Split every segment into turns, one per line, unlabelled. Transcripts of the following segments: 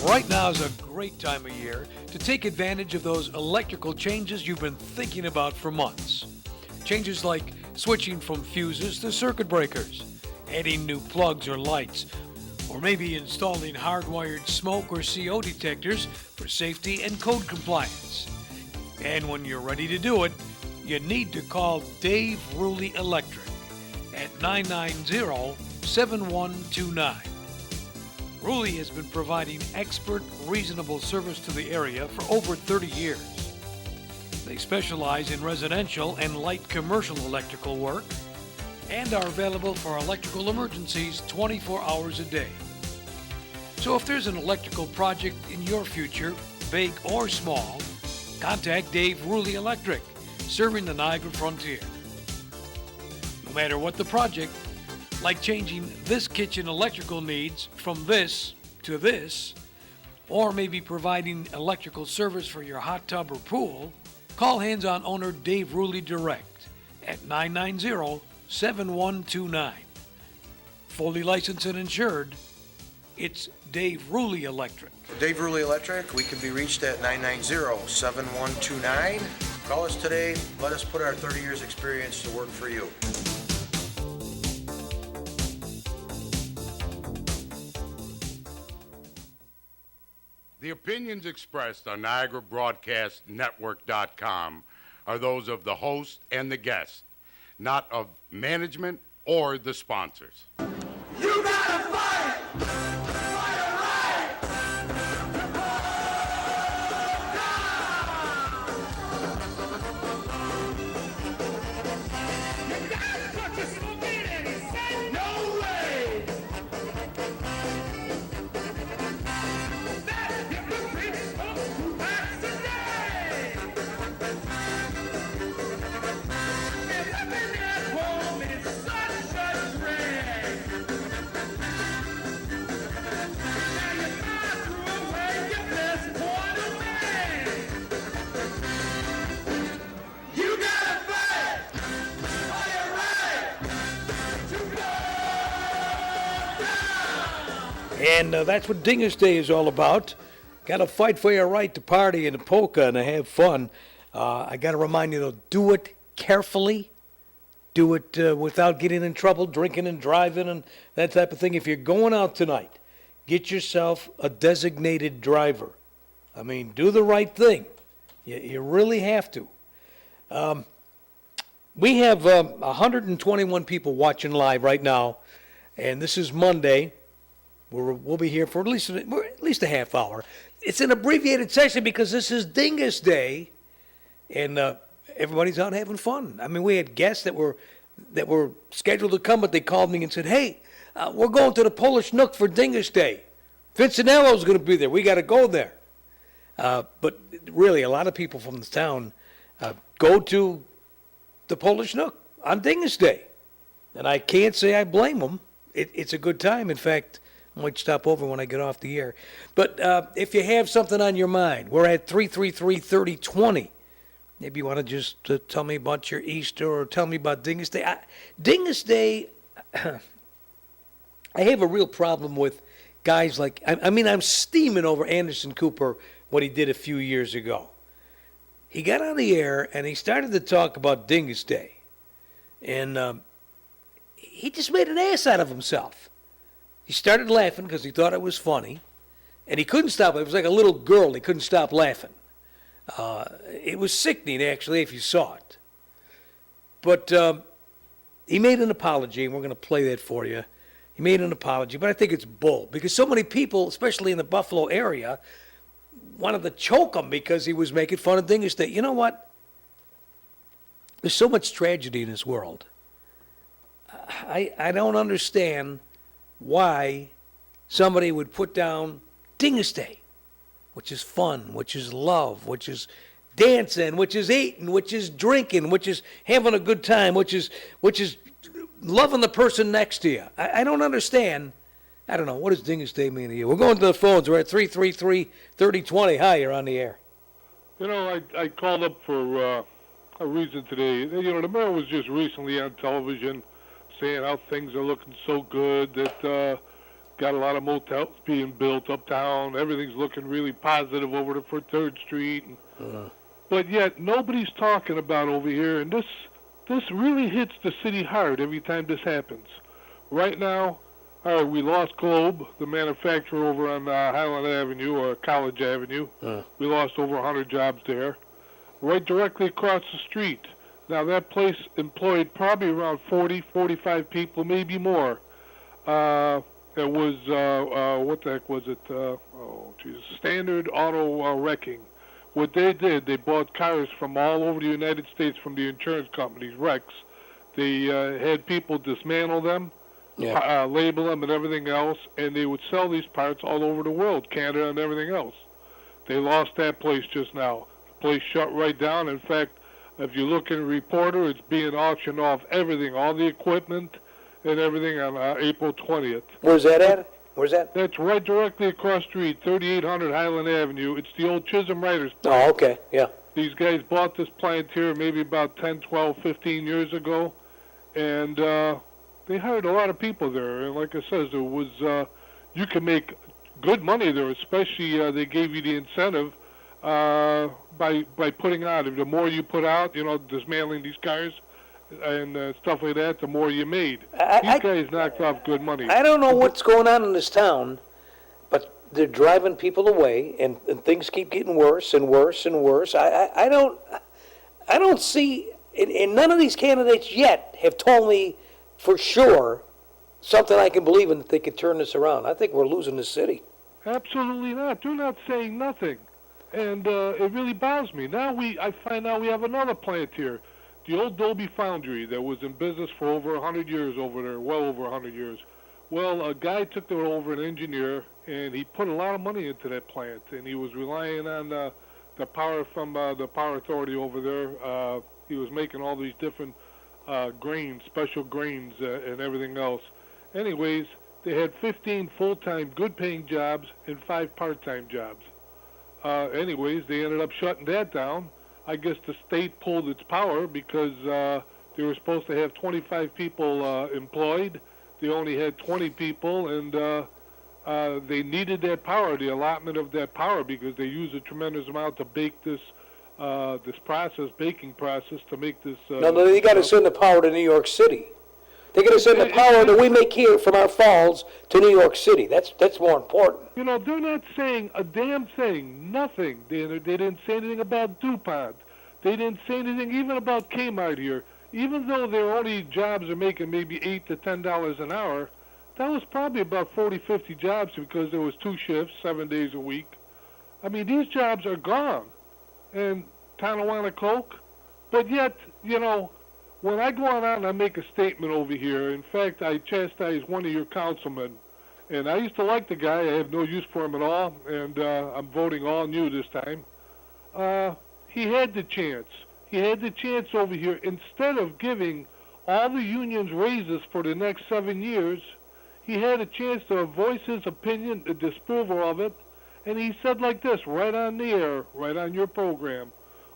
Right now is a great time of year to take advantage of those electrical changes you've been thinking about for months. Changes like switching from fuses to circuit breakers, adding new plugs or lights, or maybe installing hardwired smoke or CO detectors for safety and code compliance. And when you're ready to do it, you need to call Dave Ruley Electric at 990-7129. Ruley has been providing expert, reasonable service to the area for over 30 years. They specialize in residential and light commercial electrical work and are available for electrical emergencies 24 hours a day. So if there's an electrical project in your future, big or small, contact Dave Ruley Electric, serving the Niagara Frontier. No matter what the project, like changing this kitchen electrical needs from this to this, or maybe providing electrical service for your hot tub or pool, call hands-on owner Dave Ruley direct at 990-7129. Fully licensed and insured, it's Dave Ruley Electric.
Dave Ruley Electric, we can be reached at 990-7129. Call us today. Let us put our 30 years experience to work for you.
The opinions expressed on NiagaraBroadcastNetwork.com are those of the host and the guest, not of management or the sponsors.
You gotta fight! Fight it right! You gotta touch your smoking and he said no way! That hypocrite smokes two packs a day! And living at home is such a drag! Now you might throw away your best point away! You gotta fight! Fight it right! To go down!
And that's what Dingus Day is all about. Got to fight for your right to party and to polka and to have fun. I got to remind you, though, do it carefully. Do it without getting in trouble, drinking and driving and that type of thing. If you're going out tonight, get yourself a designated driver. I mean, do the right thing. You really have to. We have 121 people watching live right now, and this is Monday. We'll be here for at least a half hour. It's an abbreviated session because this is Dingus Day, and everybody's out having fun. I mean, we had guests that were scheduled to come, but they called me and said, "Hey, we're going to the Polish Nook for Dingus Day. Vincenello's going to be there. We got to go there." But really, a lot of people from the town go to the Polish Nook on Dingus Day, and I can't say I blame them. It's a good time. In fact, I might stop over when I get off the air. But if you have something on your mind, we're at 333-3020. Maybe you want to just tell me about your Easter or tell me about Dingus Day. Dingus Day, I have a real problem with guys like, I'm steaming over Anderson Cooper, what he did a few years ago. He got on the air and he started to talk about Dingus Day. And he just made an ass out of himself. He started laughing because he thought it was funny, and he couldn't stop it. It was like a little girl. He couldn't stop laughing. It was sickening, actually, if you saw it. But he made an apology, and we're going to play that for you. He made an apology, but I think it's bull, because so many people, especially in the Buffalo area, wanted to choke him because he was making fun of Dingus Day. You know what? There's so much tragedy in this world. I don't understand why somebody would put down Dingus Day, which is fun, which is love, which is dancing, which is eating, which is drinking, which is having a good time, which is loving the person next to you. I don't understand. I don't know. What does Dingus Day mean to you? We're going to the phones. We're at 333-3020. Hi, you're on the air.
You know, I called up for a reason today. You know, the mayor was just recently on television saying how things are looking so good that got a lot of motels being built uptown. Everything's looking really positive over there for 3rd Street. But yet nobody's talking about over here, and this really hits the city hard every time this happens. Right now, all right, we lost Globe, the manufacturer over on Highland Avenue or College Avenue. We lost over 100 jobs there. Right directly across the street. Now, that place employed probably around 40, 45 people, maybe more. It was, what the heck was it? Standard Auto Wrecking. What they did, they bought cars from all over the United States from the insurance companies, wrecks. They had people dismantle them, label them and everything else, and they would sell these parts all over the world, Canada and everything else. They lost that place just now. The place shut right down. In fact, if you look in a reporter, it's being auctioned off, everything, all the equipment and everything on April 20th.
Where's that at? Where's that?
That's right directly across the street, 3800 Highland Avenue. It's the old Chisholm Writers plant.
Oh, okay, yeah.
These guys bought this plant here maybe about 10, 12, 15 years ago, and they hired a lot of people there. And like I said, there was you can make good money there, especially they gave you the incentive by putting out. The more you put out, dismantling these cars and stuff like that, the more you made. These guys knocked off good money.
I don't know what's going on in this town, but they're driving people away, and things keep getting worse and worse and worse. I don't see, and none of these candidates yet have told me for sure something I can believe in that they could turn this around. I think we're losing the city.
Absolutely not. They're not saying nothing. And it really bothers me. Now I find out we have another plant here. The old Dolby Foundry that was in business for over 100 years over there, well over 100 years. Well, a guy took it over, an engineer, and he put a lot of money into that plant, and he was relying on the power from the power authority over there. He was making all these different grains, special grains, and everything else. Anyways, they had 15 full-time, good-paying jobs and 5 part-time jobs. Anyways, they ended up shutting that down. I guess the state pulled its power because they were supposed to have 25 people employed. They only had 20 people, and they needed that power, the allotment of that power, because they used a tremendous amount to bake this baking process to make this.
No, they got to send the power to New York City. They got to send the power that we make here from our falls to New York City. That's more important.
They're not saying a damn thing, nothing. They didn't say anything about DuPont. They didn't say anything even about Kmart here. Even though their only jobs are making maybe $8 to $10 an hour, that was probably about 40, 50 jobs because there was 2 shifts, 7 days a week. I mean, these jobs are gone. And Tonawanda Coke. But yet, when I go on out and I make a statement over here, in fact, I chastise one of your councilmen, and I used to like the guy. I have no use for him at all, and I'm voting all new this time. He had the chance. He had the chance over here. Instead of giving all the unions raises for the next 7 years, he had a chance to voice his opinion, a disapproval of it, and he said like this, right on the air, right on your program,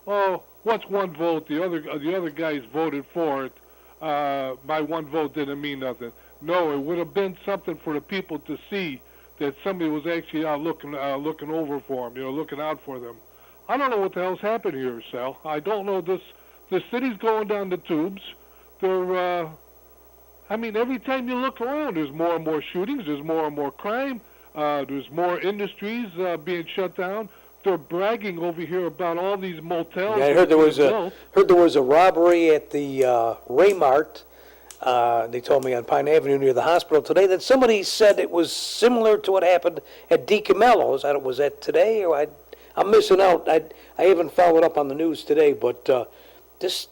"Oh, what's one vote? The other guys voted for it. My one vote didn't mean nothing." No, it would have been something for the people to see that somebody was actually out looking over for them, looking out for them. I don't know what the hell's happened here, Sal. I don't know. The city's going down the tubes. They're, every time you look around, there's more and more shootings. There's more and more crime. There's more industries being shut down. They're bragging over here about all these motels.
Yeah, I heard there was a robbery at the Raymart. They told me on Pine Avenue near the hospital today that somebody said it was similar to what happened at DiCamello's. Was that today, or I'm missing out. I haven't followed up on the news today, but this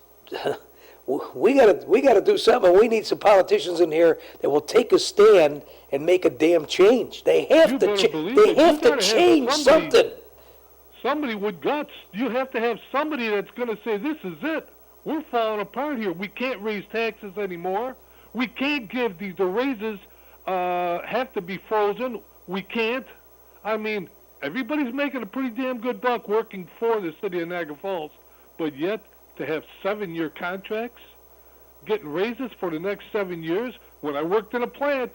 we gotta do something. We need some politicians in here that will take a stand and make a damn change. They have to change something.
Somebody with guts. You have to have somebody that's going to say, this is it. We're falling apart here. We can't raise taxes anymore. We can't give the raises have to be frozen. We can't. I mean, everybody's making a pretty damn good buck working for the city of Niagara Falls. But yet, to have 7-year contracts, getting raises for the next 7 years. When I worked in a plant,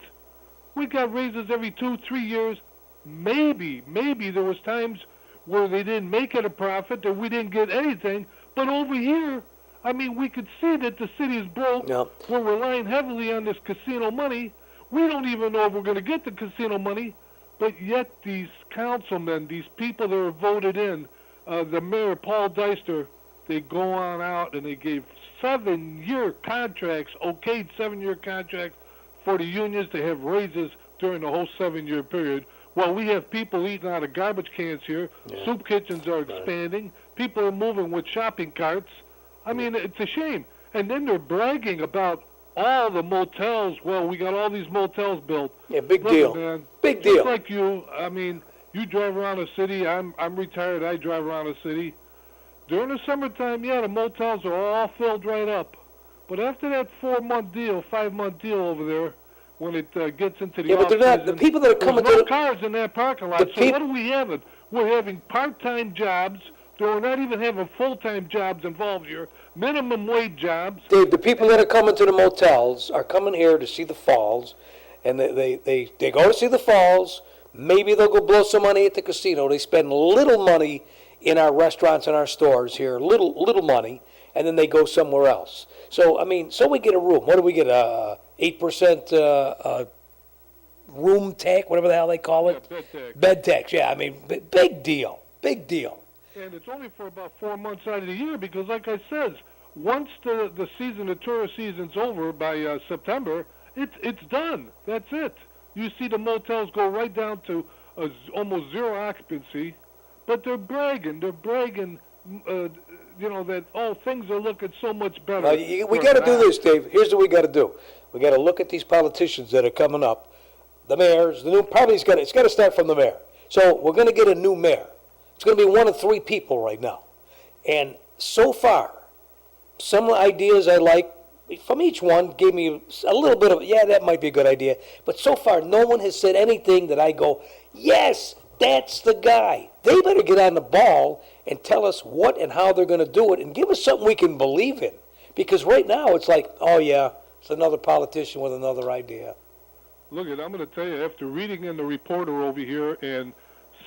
We got raises every 2-3 years. Maybe there was times where they didn't make it a profit or we didn't get anything. But over here, I mean, we could see that the city is broke.
Yep.
We're relying heavily on this casino money. We don't even know if we're going to get the casino money. But yet these councilmen, these people that are voted in, the mayor, Paul Deister, they go on out and they gave 7-year contracts, okayed 7-year contracts for the unions to have raises during the whole 7-year period. Well, we have people eating out of garbage cans here.
Yeah.
Soup kitchens are expanding. People are moving with shopping carts. I mean, it's a shame. And then they're bragging about all the motels. Well, we got all these motels built.
Yeah, big
Listen,
deal.
man,
Big
just
deal.
like you, I mean, you drive around the city. I'm retired. I drive around the city. During the summertime, yeah, the motels are all filled right up. But after that 4-month deal, 5-month deal over there, when it gets into the
Yeah, but they're not, the
off-season,
people that are coming
there's
to
no cars in that parking lot.
the
So
peop-
what are we having? We're having part-time jobs. We're not even having full-time jobs involved here. Minimum wage jobs.
Dave, the people that are coming to the motels are coming here to see the falls, and they go to see the falls. Maybe they'll go blow some money at the casino. They spend little money in our restaurants and our stores here, little money, and then they go somewhere else. So, I mean, so we get a room. What do we get, 8% room tax, whatever the hell they call it?
Bed tax.
Bed tax, yeah, I mean, big deal.
And it's only for about 4 months out of the year because, like I says, once the season, the tourist season's over by September, it's done. That's it. You see the motels go right down to almost zero occupancy, but they're bragging. That, things are looking so much better.
We got to do this, Dave. Here's what we got to do. We got to look at these politicians that are coming up. The mayors, the new, probably it's got to start from the mayor. So we're going to get a new mayor. It's going to be one of 3 people right now. And so far, some ideas I like from each one gave me a little bit of, yeah, that might be a good idea. But so far, no one has said anything that I go, yes, that's the guy. They better get on the ball and tell us what and how they're going to do it and give us something we can believe in. Because right now, it's like, oh, yeah, it's another politician with another idea.
Look, I'm going to tell you, after reading in the Reporter over here and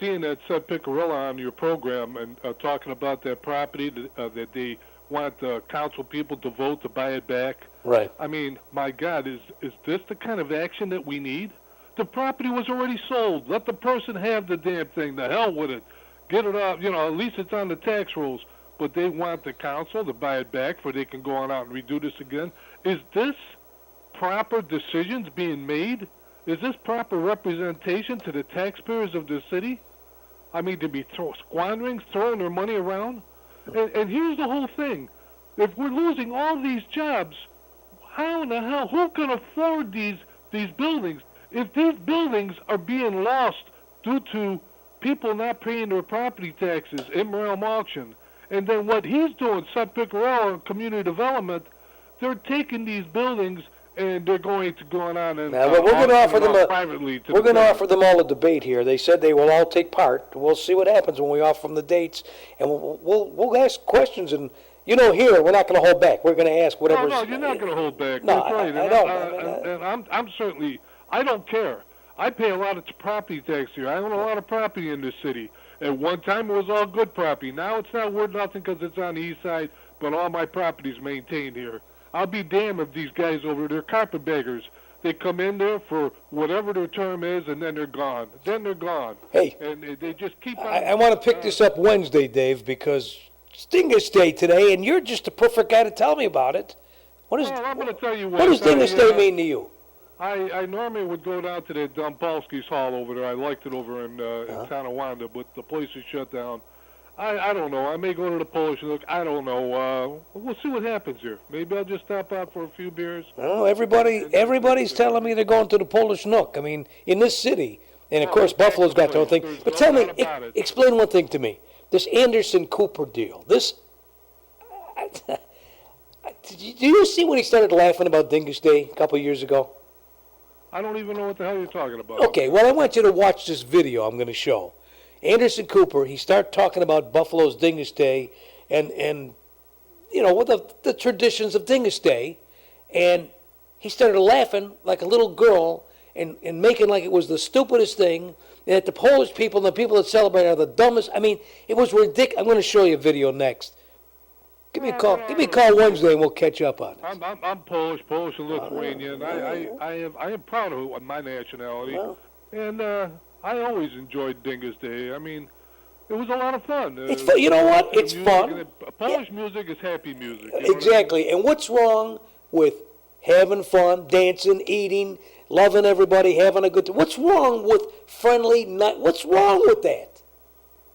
seeing that Seth Piccarella on your program and talking about that property that they want council people to vote to buy it back.
Right.
I mean, my God, is this the kind of action that we need? The property was already sold. Let the person have the damn thing. The hell with it. Get it off. At least it's on the tax rolls. But they want the council to buy it back so they can go on out and redo this again. Is this proper decisions being made? Is this proper representation to the taxpayers of the city? I mean, to be throwing their money around? And here's the whole thing. If we're losing all these jobs, how in the hell, who can afford these buildings? If these buildings are being lost due to people not paying their property taxes in realm auction, and then what he's doing, Seth Piccarella, community development, they're taking these buildings and they're going to go on and
Now, we're going to offer them
privately to
we're
the
going to
public.
offer them all a debate here. They said they will all take part. We'll see what happens when we offer them the dates, and we'll ask questions. And here we're not going to hold back. We're going to ask whatever.
No, you're not going to hold back.
No,
That's right.
I don't.
And I'm certainly, I don't care. I pay a lot of property tax here. I own a lot of property in this city. At one time, it was all good property. Now it's not worth nothing because it's on the east side, but all my property is maintained here. I'll be damned if these guys over there, carpetbaggers, they come in there for whatever their term is, and then they're gone.
Hey,
And they just keep on.
I want to pick this up Wednesday, Dave, because it's Dingus Day today, and you're just the perfect guy to tell me about it.
Well, I'm going to tell you
what does Dingus Day mean to you?
I normally would go down to that Dombalski's Hall over there. I liked it over in Tonawanda, but the place is shut down. I don't know. I may go to the Polish Nook. I don't know. We'll see what happens here. Maybe I'll just stop out for a few beers.
Well, everybody's telling me they're going to the Polish Nook. I mean, in this city, and of course Buffalo's got their own thing.
There's
But
no
tell me,
doubt about it.
explain one thing to me. This Anderson Cooper deal. This. Do you see when he started laughing about Dingus Day a couple of years ago?
I don't even know what the hell you're talking about.
Okay, well, I want you to watch this video I'm going to show. Anderson Cooper, he started talking about Buffalo's Dingus Day and what the traditions of Dingus Day, and he started laughing like a little girl, and making like it was the stupidest thing, and that the Polish people and the people that celebrate are the dumbest. I mean, it was ridiculous. I'm going to show you a video next. Give me a call. Give me a call Wednesday, and we'll catch up on it.
I'm Polish and Lithuanian. I am proud of my nationality,
Well,
and I always enjoyed Dingus Day. I mean, it was a lot of fun.
It's fun. You know what? It's
music,
fun.
and Polish music is happy music. You know
Exactly. And what's wrong with having fun, dancing, eating, loving everybody, having a good time? What's wrong with friendly night? What's wrong with that?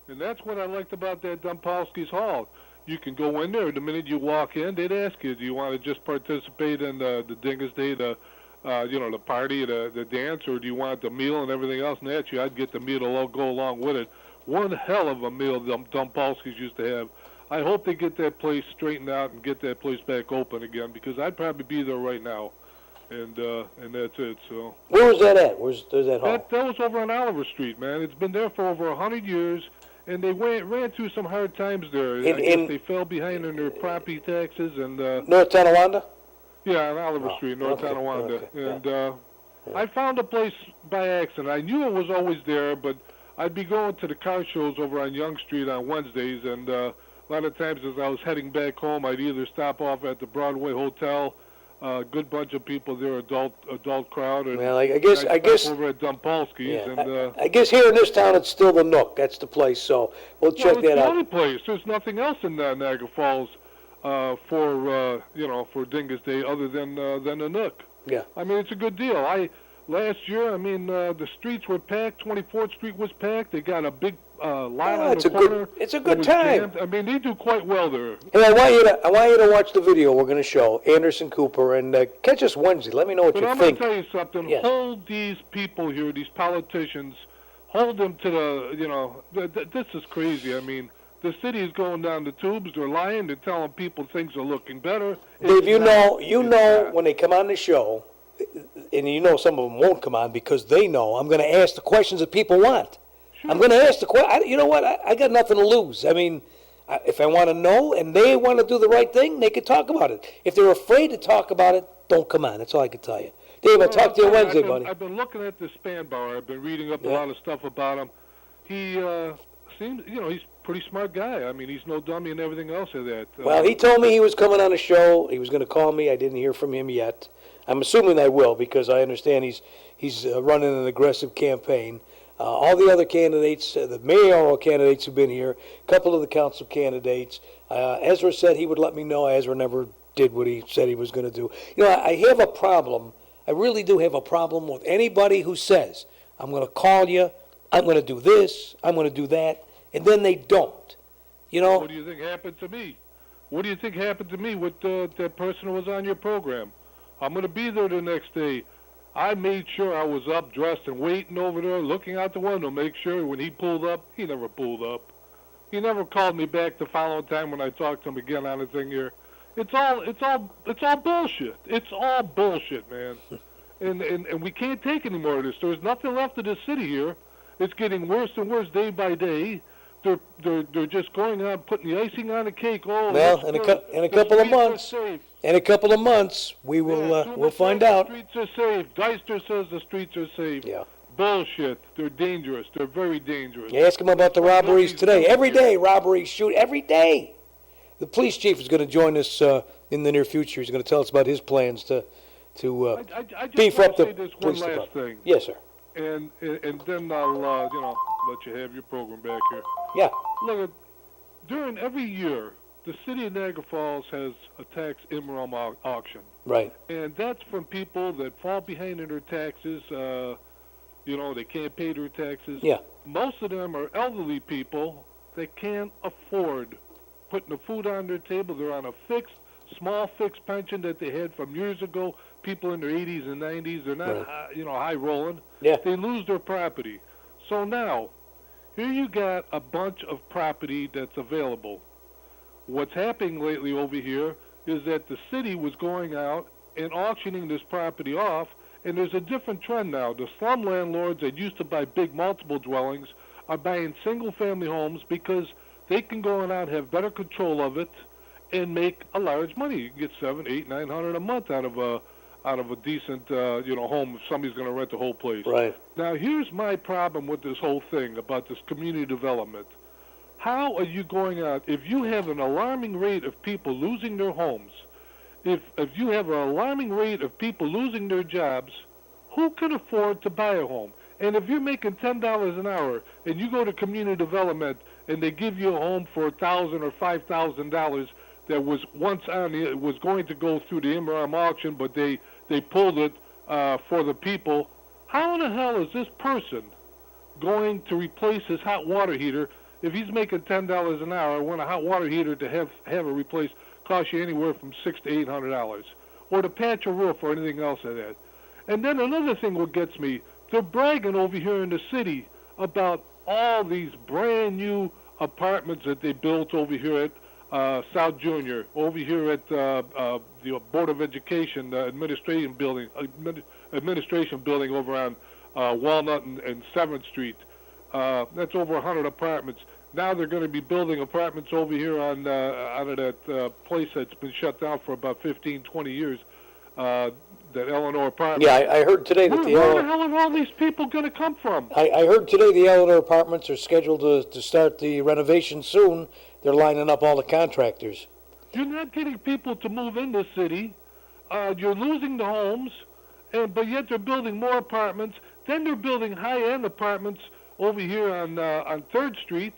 And that's what I liked about that Dumpolsky's Hall. You can go in there. The minute you walk in, they'd ask you, do you want to just participate in the Dingus Day, the party, the dance, or do you want the meal and everything else? And that's you. I'd get the meal to go along with it. One hell of a meal Dumpolsky's used to have. I hope they get that place straightened out and get that place back open again, because I'd probably be there right now. And that's it. So
Where was that at? Where's that hall?
that was over on Oliver Street, man. It's been there for over 100 years. And they ran through some hard times there. I guess they fell behind in their property taxes and
North Tonawanda?
yeah, on Oliver Street, North
okay,
Tonawanda.
okay,
And I found a place by accident. I knew it was always there, but I'd be going to the car shows over on Young Street on Wednesdays, and a lot of times as I was heading back home, I'd either stop off at the Broadway Hotel. A good bunch of people there, adult crowd. And
Well, I guess
over at Dumpolsky's.
yeah,
And
I guess here in this town it's still the Nook. That's the place. So we'll check
it's
that
the
out.
only place. There's nothing else in Niagara Falls for Dingus Day other than the Nook.
Yeah.
I mean, it's a good deal. Last year, I mean, the streets were packed. 24th Street was packed. They got a big line on
it's
the
a good-
corner.
it's a
that
good
was
time.
jammed. I mean, they do quite well there.
And I want you to watch the video we're going to show, Anderson Cooper, and catch us Wednesday. Let me know what
But
you
I'm going
think.
to tell you something.
Yes.
Hold these people here, these politicians, hold them to this is crazy. I mean, the city is going down the tubes. They're lying. They're telling people things are looking better.
Dave, you know
It's not.
when they come on the show, and you know some of them won't come on because they know I'm going to ask the questions that people want.
Sure.
I'm going to ask the question. You know what? I got nothing to lose. I mean, if I want to know and they want to do the right thing, they can talk about it. If they're afraid to talk about it, don't come on. That's all I can tell you. Dave, I'll talk to you Wednesday, buddy.
I've been looking at this Spanbauer. I've been reading up a
Yeah.
lot of stuff about him. He seems, he's a pretty smart guy. I mean, he's no dummy and everything else of that.
Well, he told me he was coming on a show. He was going to call me. I didn't hear from him yet. I'm assuming I will because I understand he's running an aggressive campaign. All the other candidates, the mayoral candidates who've been here, a couple of the council candidates, Ezra said he would let me know. Ezra never did what he said he was going to do. You know, I have a problem. I really do have a problem with anybody who says, I'm going to call you, I'm going to do this, I'm going to do that, and then they don't. You know?
What do you think happened to me? What do you think happened to me with that person who was on your program? I'm going to be there the next day. I made sure I was up, dressed, and waiting over there, looking out the window, make sure when he pulled up, he never pulled up. He never called me back the following time when I talked to him again on the thing here. It's all bullshit. It's all bullshit, man. And we can't take any more of this. There's nothing left of this city here. It's getting worse and worse day by day. They're just going on, putting the icing on the cake. Oh,
Well, in a couple of months, we will we'll find out.
The streets are safe. Geister says the streets are safe.
Yeah.
Bullshit. They're dangerous. They're very dangerous.
You ask him about the robberies today. Every day, robberies shoot. Every day. The police chief is going to join us in the near future. He's going to tell us about his plans to
I just
beef
want
up
to
the
say this one
police
last
department.
thing,
Yes, sir.
and then I'll let you have your program back here.
Yeah.
Look, during every year, the city of Niagara Falls has a tax in-realm auction,
Right.
and that's from people that fall behind in their taxes. They can't pay their taxes.
Yeah.
Most of them are elderly people that can't afford putting the food on their table. They're on a small fixed pension that they had from years ago. People in their 80s and 90s, they're not,
Right.
high rolling.
Yeah.
They lose their property. So now, here you got a bunch of property that's available. What's happening lately over here is that the city was going out and auctioning this property off, and there's a different trend now. The slum landlords that used to buy big multiple dwellings are buying single-family homes because they can go out and have better control of it and make a large money. You can get $700, $800, $900 a month out of out of a decent, home if somebody's going to rent the whole place.
Right.
Now, here's my problem with this whole thing about this community development. How are you going out, if you have an alarming rate of people losing their homes, if you have an alarming rate of people losing their jobs, who can afford to buy a home? And if you're making $10 an hour and you go to community development and they give you a home for $1,000 or $5,000 that was once was going to go through the MRM auction, but they pulled it for the people, how in the hell is this person going to replace his hot water heater if he's making $10 an hour? When a hot water heater to have it replaced costs you anywhere from $600 to $800, or to patch a roof or anything else like that. And then another thing what gets me, they're bragging over here in the city about all these brand new apartments that they built over here at South Junior, over here at the Board of Education administration building over on Walnut and 7th Street. That's over 100 apartments. Now they're going to be building apartments over here on out of that place that's been shut down for about 15, 20 years. That Eleanor apartment.
Yeah, I heard today that
Where the hell are all these people going to come from?
I heard today the Eleanor apartments are scheduled to start the renovation soon. They're lining up all the contractors.
You're not getting people to move in the city. You're losing the homes, but yet they're building more apartments. Then they're building high-end apartments over here on 3rd Street.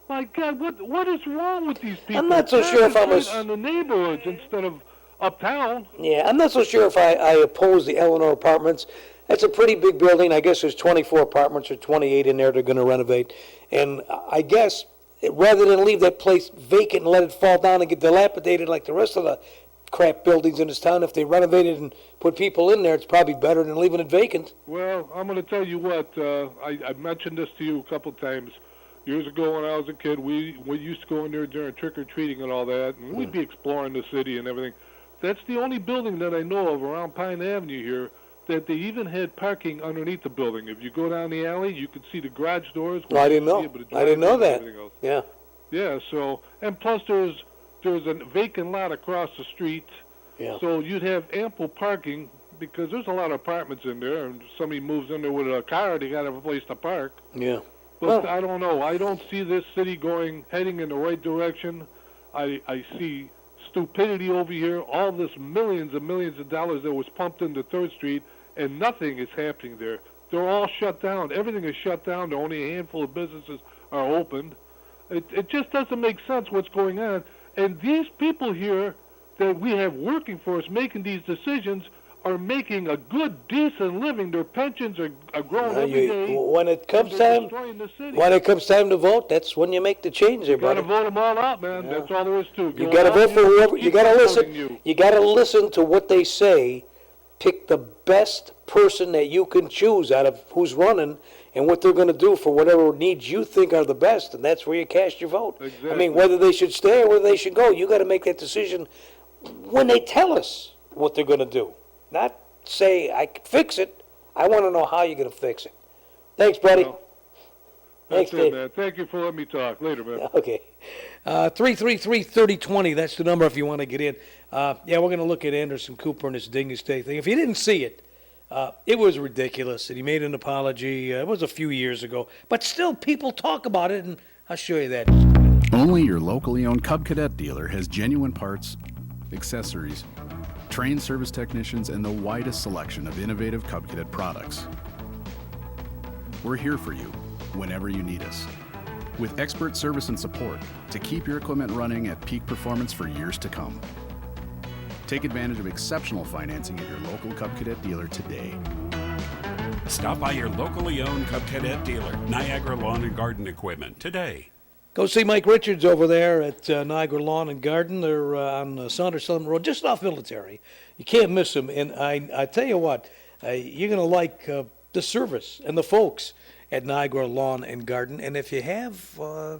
My God, what is wrong with these people?
I'm not so sure if I'm
on the neighborhoods instead of uptown.
Yeah, I'm not so sure if I oppose the Eleanor apartments. That's a pretty big building. I guess there's 24 apartments or 28 in there they're going to renovate. And I guess rather than leave that place vacant and let it fall down and get dilapidated like the rest of the crap buildings in this town, if they renovate it and put people in there, it's probably better than leaving it vacant.
Well, I'm going to tell you what. I mentioned this to you a couple times. Years ago when I was a kid, we used to go in there during trick-or-treating and all that, and we'd be exploring the city and everything. That's the only building that I know of around Pine Avenue here that they even had parking underneath the building. If you go down the alley, you could see the garage doors.
No, I didn't know. I didn't know that. Yeah.
Yeah. So, and plus there's a vacant lot across the street.
Yeah.
So you'd have ample parking because there's a lot of apartments in there, and somebody moves in there with a car, they got to have a place to park.
Yeah.
But I don't know. I don't see this city heading in the right direction. I see stupidity over here, all this millions and millions of dollars that was pumped into 3rd Street, and nothing is happening there. They're all shut down. Everything is shut down. Only a handful of businesses are opened. It just doesn't make sense what's going on. And these people here that we have working for us making these decisions are making a good, decent living. Their pensions are growing every day.
When it comes time to vote, that's when you make the change there, buddy.
You got to vote them all out, man. Yeah. That's all there is to it.
You got to vote for whoever. You got to listen. You got to listen to what they say. Pick the best person that you can choose out of who's running and what they're going to do for whatever needs you think are the best, and that's where you cast your vote.
Exactly.
I mean, whether they should stay or whether they should go, you got to make that decision when they tell us what they're going to do. Not say, I can fix it. I want to know how you're going to fix it. Thanks, buddy.
Well,
Thanks,
that's it,
Dave.
man. Thank you for letting me talk. Later, man.
Okay. 333-3020, that's the number if you want to get in. Yeah, we're going to look at Anderson Cooper and his Dingus Day thing. If you didn't see it, it was ridiculous, and he made an apology. It was a few years ago. But still, people talk about it, and I'll show you that.
Only your locally owned Cub Cadet dealer has genuine parts, accessories, trained service technicians, and the widest selection of innovative Cub Cadet products. We're here for you whenever you need us, with expert service and support to keep your equipment running at peak performance for years to come. Take advantage of exceptional financing at your local Cub Cadet dealer today.
Stop by your locally owned Cub Cadet dealer, Niagara Lawn and Garden Equipment, today.
Go see Mike Richards over there at Niagara Lawn and Garden. They're on Saunders Sullivan Road, just off Military. You can't miss them. And I tell you what, you're going to like the service and the folks at Niagara Lawn and Garden. And if you have, a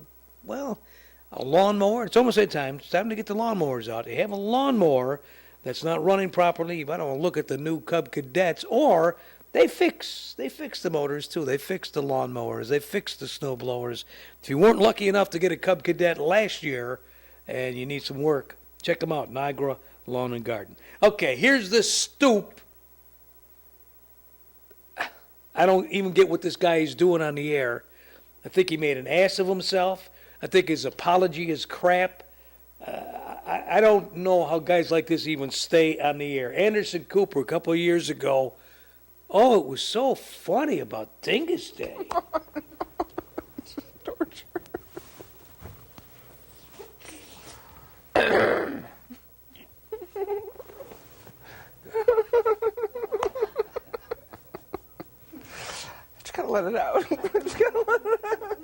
lawnmower, it's almost that time. It's time to get the lawnmowers out. You have a lawnmower that's not running properly. You might want to look at the new Cub Cadets, or they fix the motors too. They fix the lawnmowers. They fix the snow blowers. If you weren't lucky enough to get a Cub Cadet last year and you need some work, check them out, Niagara Lawn and Garden. Okay, here's this stoop. I don't even get what this guy is doing on the air. I think he made an ass of himself. I think his apology is crap. I don't know how guys like this even stay on the air. Anderson Cooper, a couple of years ago, oh, it was so funny about Dingus Day.
Torture. Just gotta let it out. Just gotta let it out.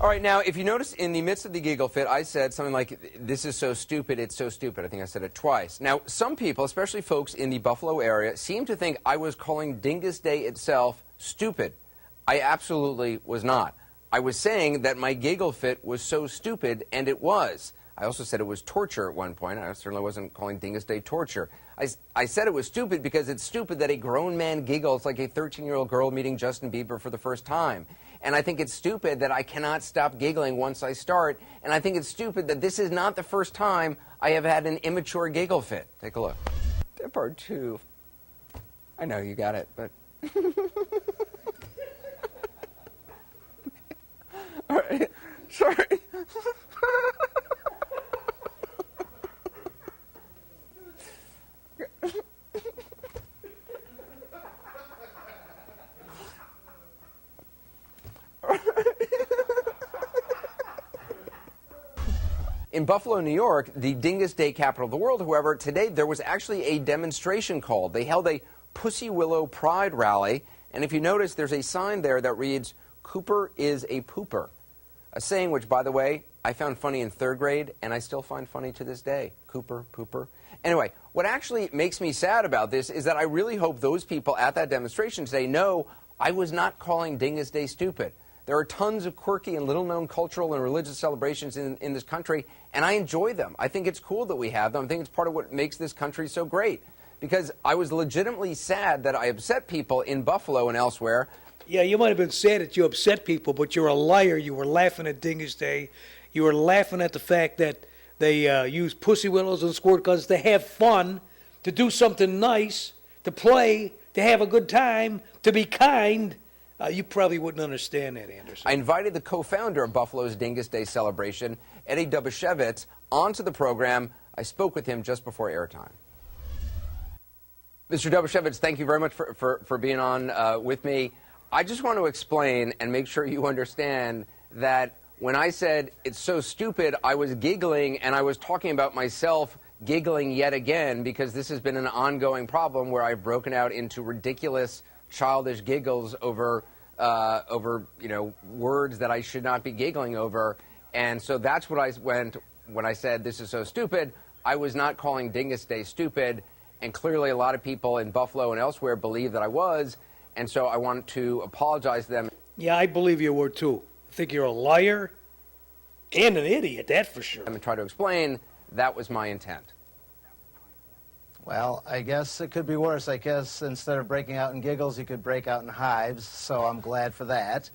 All right, now, if you notice, in the midst of the giggle fit, I said something like, this is so stupid, it's so stupid. I think I said it twice. Now, some people, especially folks in the Buffalo area, seem to think I was calling Dingus Day itself stupid. I absolutely was not. I was saying that my giggle fit was so stupid, and it was. I also said it was torture at one point. I certainly wasn't calling Dingus Day torture. I said it was stupid because it's stupid that a grown man giggles like a 13-year-old girl meeting Justin Bieber for the first time. And I think it's stupid that I cannot stop giggling once I start. And I think it's stupid that this is not the first time I have had an immature giggle fit. Take a look. That part two. I know you got it, but... All right. Sorry. In Buffalo, New York, the Dingus Day capital of the world, however, today there was actually a demonstration called. They held a Pussy Willow Pride rally, and if you notice, there's a sign there that reads, "Cooper is a pooper," a saying which, by the way, I found funny in 3rd grade, and I still find funny to this day. Cooper, pooper. Anyway, what actually makes me sad about this is that I really hope those people at that demonstration today know I was not calling Dingus Day stupid. There are tons of quirky and little-known cultural and religious celebrations in this country, and I enjoy them. I think it's cool that we have them. I think it's part of what makes this country so great, because I was legitimately sad that I upset people in Buffalo and elsewhere.
Yeah, you might have been sad that you upset people, but you're a liar. You were laughing at Dingus Day. You were laughing at the fact that they use pussy willows and squirt guns to have fun, to do something nice, to play, to have a good time, to be kind. You probably wouldn't understand that, Anderson.
I invited the co-founder of Buffalo's Dingus Day celebration, Eddie Dubashevitz, onto the program. I spoke with him just before airtime. Mr. Dubashevitz, thank you very much for being on with me. I just want to explain and make sure you understand that when I said it's so stupid, I was giggling, and I was talking about myself giggling yet again, because this has been an ongoing problem where I've broken out into ridiculous, childish giggles over words that I should not be giggling over. And so that's what I went when I said this is so stupid. I was not calling Dingus Day stupid, and clearly a lot of people in Buffalo and elsewhere believe that I was, and so I want to apologize to them.
Yeah, I believe you were too. I think you're a liar and an idiot, that for sure.
I'm going to try to explain that was my intent.
Well, I guess it could be worse. I guess instead of breaking out in giggles, you could break out in hives, so I'm glad for that.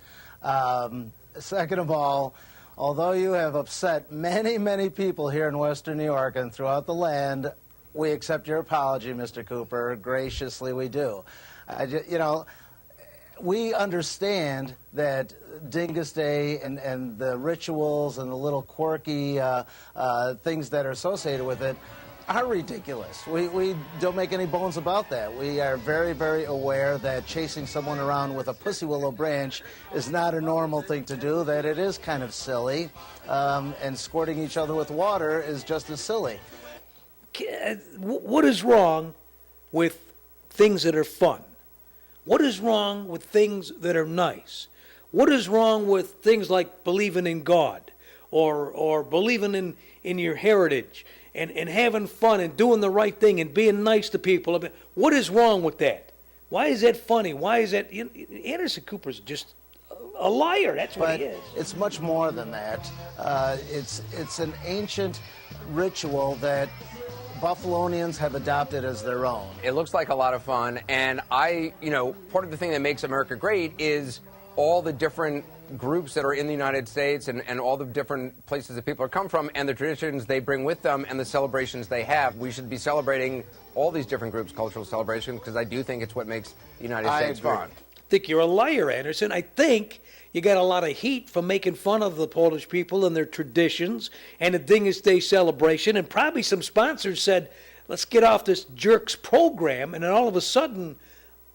Second of all, although you have upset many, many people here in Western New York and throughout the land, we accept your apology, Mr. Cooper. Graciously, we do. We understand that Dingus Day and the rituals and the little quirky things that are associated with it are ridiculous. We don't make any bones about that. We are very, very aware that chasing someone around with a pussy willow branch is not a normal thing to do, that it is kind of silly, and squirting each other with water is just as silly.
What is wrong with things that are fun? What is wrong with things that are nice? What is wrong with things like believing in God or believing in your heritage and having fun and doing the right thing and being nice to people? What is wrong with that? Why is that funny? Why is that? Anderson Cooper's just a liar. That's what he is.
It's much more than that. It's an ancient ritual that Buffalonians have adopted as their own.
It looks like a lot of fun, and part of the thing that makes America great is all the different groups that are in the United States and all the different places that people come from and the traditions they bring with them and the celebrations they have. We should be celebrating all these different groups' cultural celebrations because I do think it's what makes the United States
agree.
fun.
I think you're a liar, Anderson. I think you got a lot of heat for making fun of the Polish people and their traditions and the Dingus Day celebration, and probably some sponsors said, let's get off this jerks program, and then all of a sudden,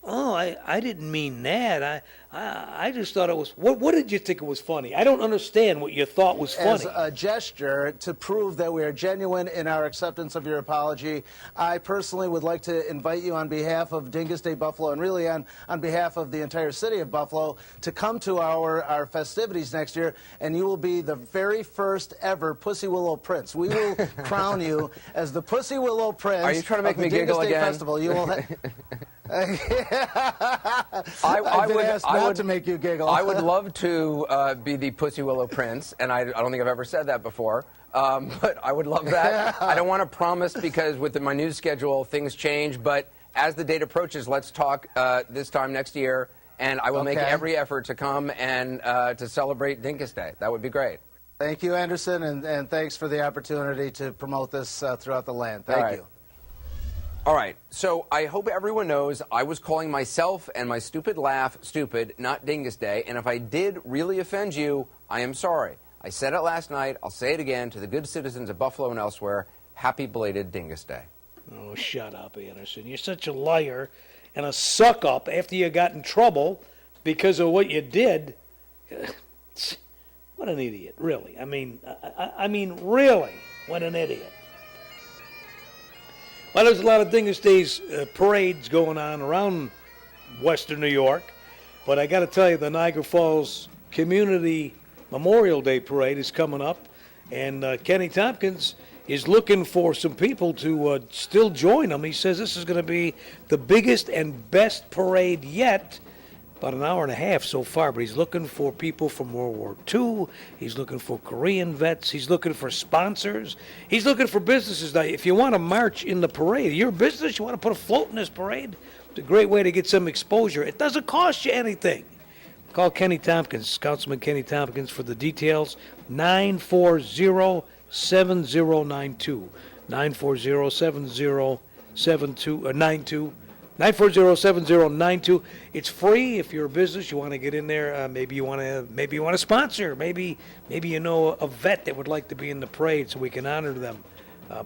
oh, I didn't mean that. I just thought it was, what did you think it was funny? I don't understand what you thought was funny.
As a gesture to prove that we are genuine in our acceptance of your apology, I personally would like to invite you on behalf of Dingus Day Buffalo and really on behalf of the entire city of Buffalo to come to our festivities next year, and you will be the very first ever Pussy Willow Prince. We will crown you as the Pussy Willow Prince.
Are you trying to make
of the
me giggle
Dingus Day
again?
Festival. You will
I
been asked not to make you giggle.
I would love to be the Pussy Willow Prince, and I don't think I've ever said that before, but I would love that. I don't want to promise because with my news schedule, things change, but as the date approaches, let's talk this time next year, and I will make every effort to come and to celebrate Dingus Day. That would be great.
Thank you, Anderson, and thanks for the opportunity to promote this throughout the land. Thank you.
All right, so I hope everyone knows I was calling myself and my stupid laugh stupid, not Dingus Day, and if I did really offend you, I am sorry. I said it last night, I'll say it again to the good citizens of Buffalo and elsewhere, happy belated Dingus Day.
Oh, shut up, Anderson. You're such a liar and a suck-up after you got in trouble because of what you did. What an idiot, really. I mean, really, what an idiot. Well, there's a lot of Dingus Days parades going on around Western New York, but I got to tell you, the Niagara Falls Community Memorial Day Parade is coming up, and Kenny Tompkins is looking for some people to still join him. He says this is going to be the biggest and best parade yet. About an hour and a half so far, but he's looking for people from World War II. He's looking for Korean vets. He's looking for sponsors. He's looking for businesses. Now, if you want to march in the parade, you're a business, you want to put a float in this parade, it's a great way to get some exposure. It doesn't cost you anything. Call Kenny Tompkins, Councilman Kenny Tompkins, for the details, 940-7092, 940-7092. 940-7092. It's free if you're a business. You want to get in there. Maybe you want to sponsor. Maybe you know a vet that would like to be in the parade, so we can honor them.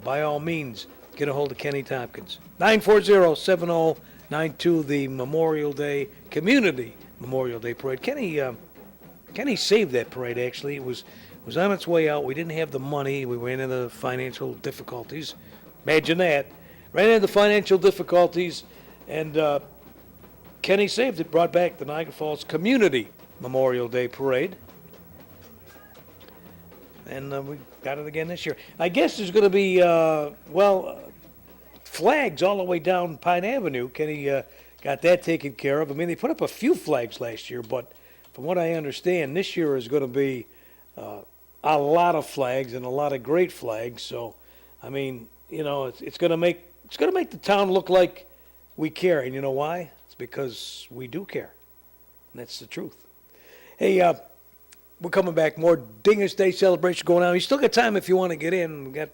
By all means, get a hold of Kenny Tompkins. 940-7092. The Memorial Day Community Memorial Day Parade. Kenny saved that parade. Actually, it was on its way out. We didn't have the money. We ran into financial difficulties. Imagine that. Ran into financial difficulties. And Kenny saved it, brought back the Niagara Falls Community Memorial Day Parade. And we got it again this year. I guess there's going to be, flags all the way down Pine Avenue. Kenny got that taken care of. I mean, they put up a few flags last year, but from what I understand, this year is going to be a lot of flags and a lot of great flags. So, I mean, you know, it's going to make the town look like we care, and you know why? It's because we do care. And that's the truth. Hey, we're coming back. More Dingus Day celebration going on. You still got time if you want to get in. We got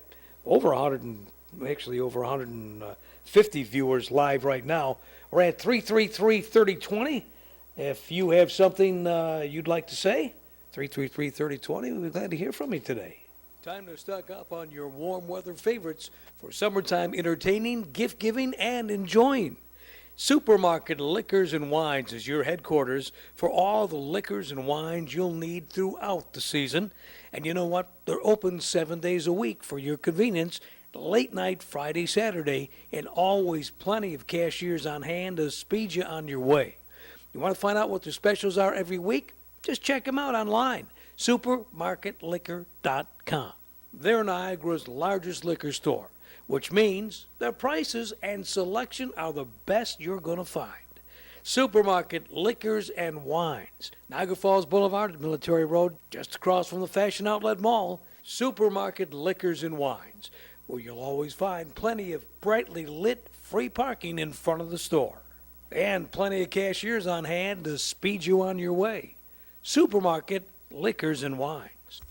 over 150 viewers live right now. We're at 333-3020. If you have something you'd like to say, 333-3020. We're glad to hear from you today. Time to stock up on your warm weather favorites for summertime entertaining, gift giving, and enjoying. Supermarket Liquors and Wines is your headquarters for all the liquors and wines you'll need throughout the season. And you know what? They're open 7 days a week for your convenience, late night, Friday, Saturday, and always plenty of cashiers on hand to speed you on your way. You want to find out what their specials are every week? Just check them out online. Supermarketliquor.com. They're Niagara's largest liquor store, which means their prices and selection are the best you're going to find. Supermarket Liquors and Wines, Niagara Falls Boulevard, Military Road, just across from the Fashion Outlet Mall. Supermarket Liquors and Wines, where you'll always find plenty of brightly lit free parking in front of the store. and plenty of cashiers on hand to speed you on your way. Supermarket, Liquors and Wines.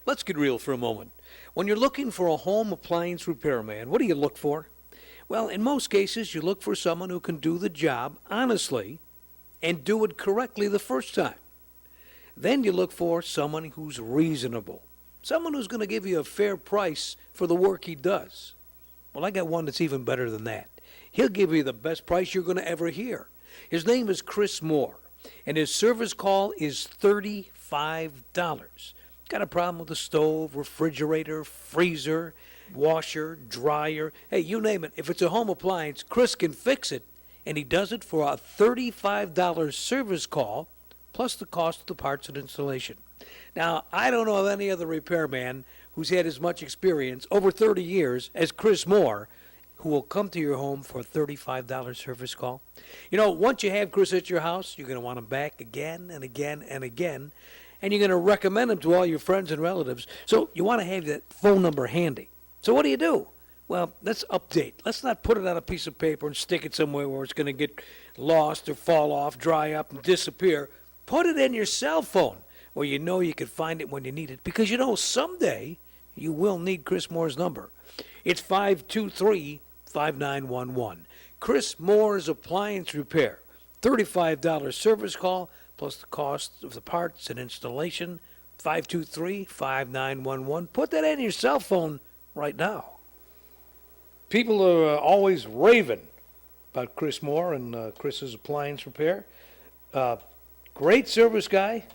Let's get real for a moment. When you're looking for a home appliance repairman, what do you look for? Well, in most cases, you look for someone who can do the job honestly and do it correctly the first time. Then you look for someone who's reasonable, someone who's going to give you a fair price for the work he does. Well, I got one that's even better than that. He'll give you the best price you're going to ever hear. His name is Chris Moore, and his service call is $35. Got a problem with the stove, refrigerator, freezer, washer, dryer, hey, you name it. If it's a home appliance, Chris can fix it, and he does it for a $35 service call, plus the cost of the parts and installation. Now, I don't know of any other repairman who's had as much experience, over 30 years, as Chris Moore, who will come to your home for a $35 service call. You know, once you have Chris at your house, you're going to want him back again and again and again, and you're going to recommend him to all your friends and relatives. So you want to have that phone number handy. So what do? Well, let's update. Let's not put it on a piece of paper and stick it somewhere where it's going to get lost or fall off, dry up, and disappear. Put it in your cell phone where you know you can find it when you need it. Because you know someday you will need Chris Moore's number. It's 523-5911. Chris Moore's Appliance Repair. $35 service call plus the cost of the parts and installation. 523-5911. Put that in your cell phone right now. People are always raving about Chris Moore and Chris's Appliance Repair. Great service guy,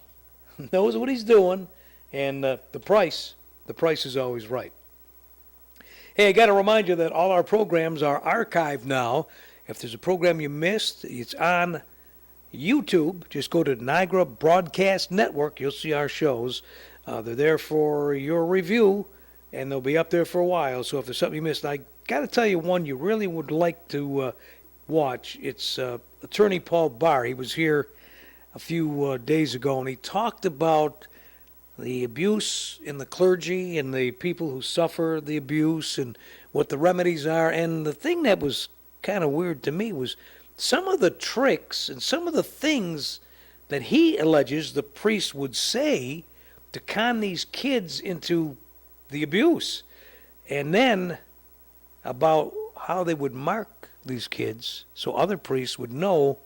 knows what he's doing, and the price is always right. Hey, I got to remind you that all our programs are archived now. If there's a program you missed, it's on YouTube. Just go to Niagara Broadcast Network. You'll see our shows. They're there for your review, and they'll be up there for a while. So if there's something you missed, I got to tell you one you really would like to watch. It's Attorney Paul Barr. He was here a few days ago, and he talked about the abuse in the clergy and the people who suffer the abuse and what the remedies are. And the thing that was kind of weird to me was some of the tricks and some of the things that he alleges the priest would say to con these kids into the abuse. And then about how they would mark these kids so other priests would know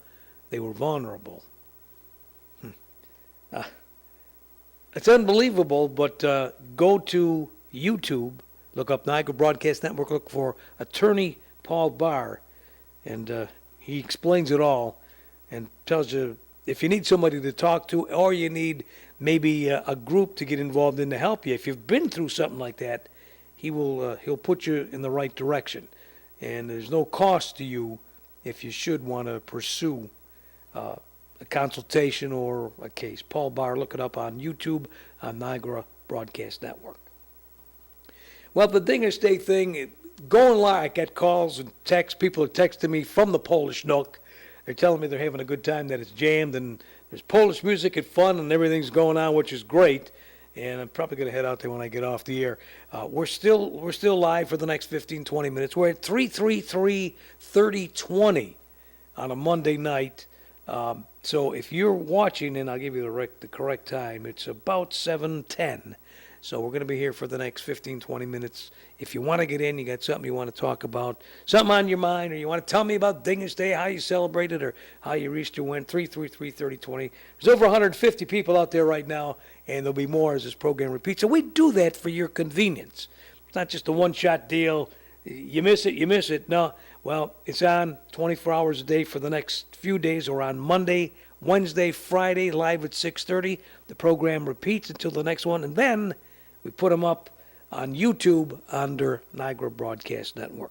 they were vulnerable. It's unbelievable, but go to YouTube, look up Niagara Broadcast Network, look for Attorney Paul Barr, and he explains it all and tells you if you need somebody to talk to or you need maybe a group to get involved in to help you. If you've been through something like that, he'll put you in the right direction. And there's no cost to you if you should want to pursue a consultation or a case. Paul Barr, look it up on YouTube on Niagara Broadcast Network. Well, the Dingus Day thing, going live, I get calls and texts. People are texting me from the Polish Nook. They're telling me they're having a good time, that it's jammed, and there's Polish music and fun, and everything's going on, which is great. And I'm probably going to head out there when I get off the air. We're still live for the next 15, 20 minutes. We're at 333-3020 on a Monday night. So if you're watching, and I'll give you the correct time, it's about 7:10. So we're going to be here for the next 15, 20 minutes. If you want to get in, you got something you want to talk about, something on your mind, or you want to tell me about Dingus Day, how you celebrated, or how your Easter went, 333-3020. There's over 150 people out there right now, and there'll be more as this program repeats. So we do that for your convenience. It's not just a one-shot deal. You miss it, you miss it. No, well, it's on 24 hours a day for the next few days. We're on Monday, Wednesday, Friday, live at 6:30. The program repeats until the next one, and then we put them up on YouTube under Niagara Broadcast Network.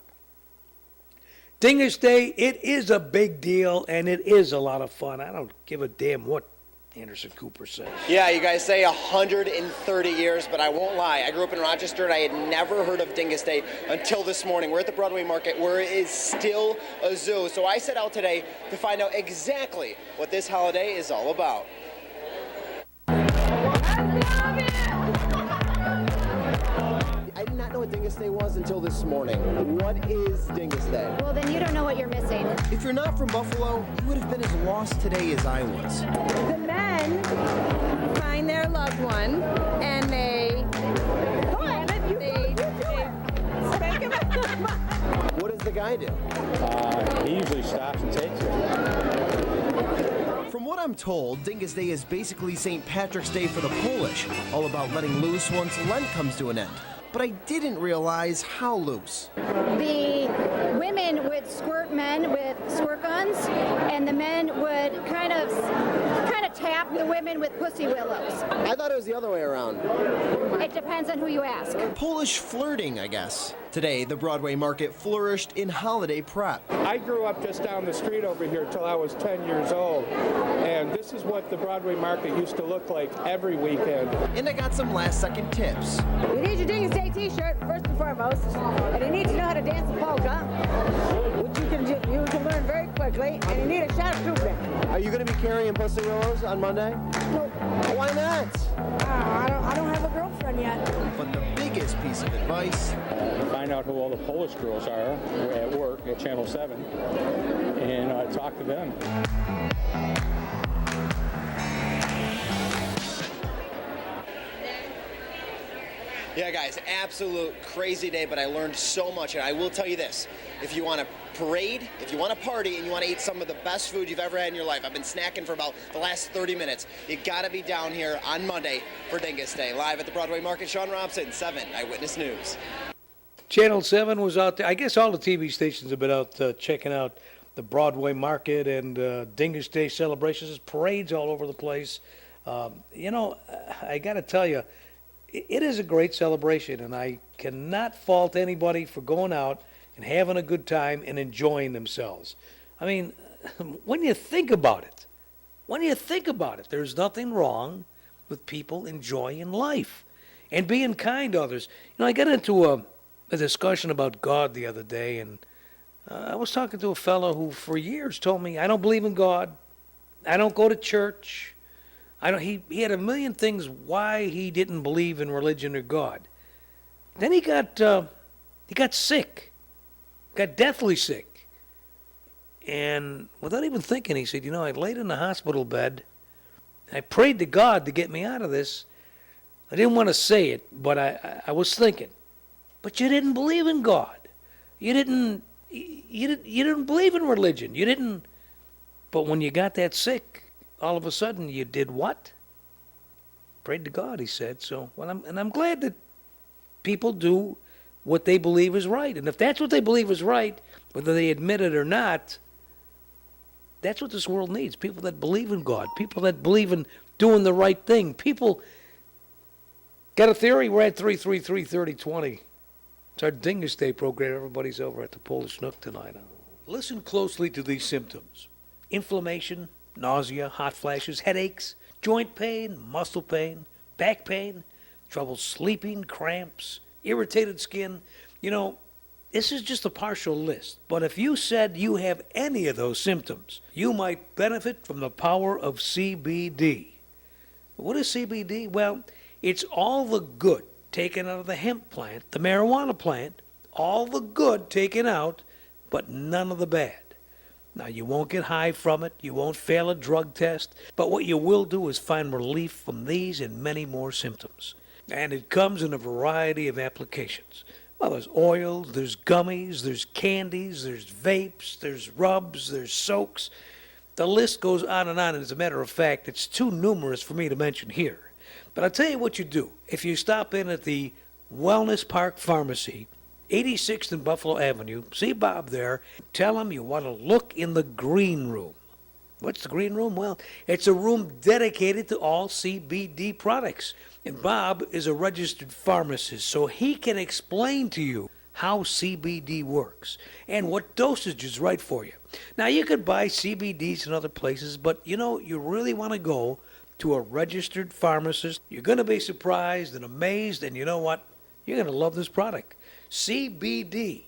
Dingus Day, it is a big deal, and it is a lot of fun. I don't give a damn what Anderson Cooper says.
Yeah, you guys say 130 years, but I won't lie. I grew up in Rochester, and I had never heard of Dingus Day until this morning. We're at the Broadway Market, where it is still a zoo. So I set out today to find out exactly what this holiday is all about.
I did not know
what Dingus Day was until this morning. What is Dingus Day?
Well, then you don't know what you're missing.
If you're not from Buffalo, you would have been as lost today as I was.
The men find their loved one and they spank him.
What does the guy do?
He usually stops and takes it.
From what I'm told, Dingus Day is basically St. Patrick's Day for the Polish, all about letting loose once Lent comes to an end. But I didn't realize how loose.
The women would squirt men with squirt guns, and the men would kind of tap the women with pussy willows.
I thought it was the other way around.
It depends on who you ask.
Polish flirting, I guess. Today, the Broadway market flourished in holiday prep.
I grew up just down the street over here till I was 10 years old, and this is what the Broadway market used to look like every weekend.
And I got some last-second tips.
You need your Dingus Day t-shirt, first and foremost, and you need to know how to dance a polka, which you can learn very quickly, and you need a shot of toothpick.
Are you going to be carrying pussy willows on Monday?
No.
Why not?
I don't have a girlfriend yet.
But the biggest piece of advice...
Find out who all the Polish girls are at work at Channel 7 and talk to them.
Yeah, guys, absolute crazy day, but I learned so much. And I will tell you this, if you want to parade, if you want to party, and you want to eat some of the best food you've ever had in your life, I've been snacking for about the last 30 minutes, you got to be down here on Monday for Dingus Day. Live at the Broadway Market, Sean Robson, 7 Eyewitness News.
Channel 7 was out there. I guess all the TV stations have been out checking out the Broadway Market and Dingus Day celebrations. There's parades all over the place. I got to tell you, it is a great celebration, and I cannot fault anybody for going out and having a good time and enjoying themselves. I mean, when you think about it, there's nothing wrong with people enjoying life and being kind to others. I got into a discussion about God the other day, and I was talking to a fellow who for years told me, I don't believe in God, I don't go to church, he had a million things why he didn't believe in religion or God. Then he got sick, got deathly sick, and without even thinking, he said, I laid in the hospital bed, I prayed to God to get me out of this. I didn't want to say it, but I was thinking, but you didn't believe in God. You didn't believe in religion. You didn't. But when you got that sick, all of a sudden you did what? Prayed to God, he said. So, I'm glad that people do what they believe is right. And if that's what they believe is right, whether they admit it or not, that's what this world needs. People that believe in God. People that believe in doing the right thing. People got a theory? We're at 333-3020. It's our Dingus Day program. Everybody's over at the Polish Nook tonight. Listen closely to these symptoms. Inflammation, nausea, hot flashes, headaches, joint pain, muscle pain, back pain, trouble sleeping, cramps, irritated skin. This is just a partial list. But if you said you have any of those symptoms, you might benefit from the power of CBD. What is CBD? Well, it's all the good taken out of the hemp plant, the marijuana plant, all the good taken out, but none of the bad. Now, you won't get high from it, you won't fail a drug test, but what you will do is find relief from these and many more symptoms. And it comes in a variety of applications. Well, there's oils, there's gummies, there's candies, there's vapes, there's rubs, there's soaks. The list goes on, and as a matter of fact, it's too numerous for me to mention here. But I'll tell you what you do. If you stop in at the Wellness Park Pharmacy, 86th and Buffalo Avenue, see Bob there, tell him you want to look in the green room. What's the green room? Well, it's a room dedicated to all CBD products. And Bob is a registered pharmacist, so he can explain to you how CBD works and what dosage is right for you. Now, you could buy CBDs in other places, but you really want to go to a registered pharmacist. You're going to be surprised and amazed, and you know what? You're going to love this product. CBD.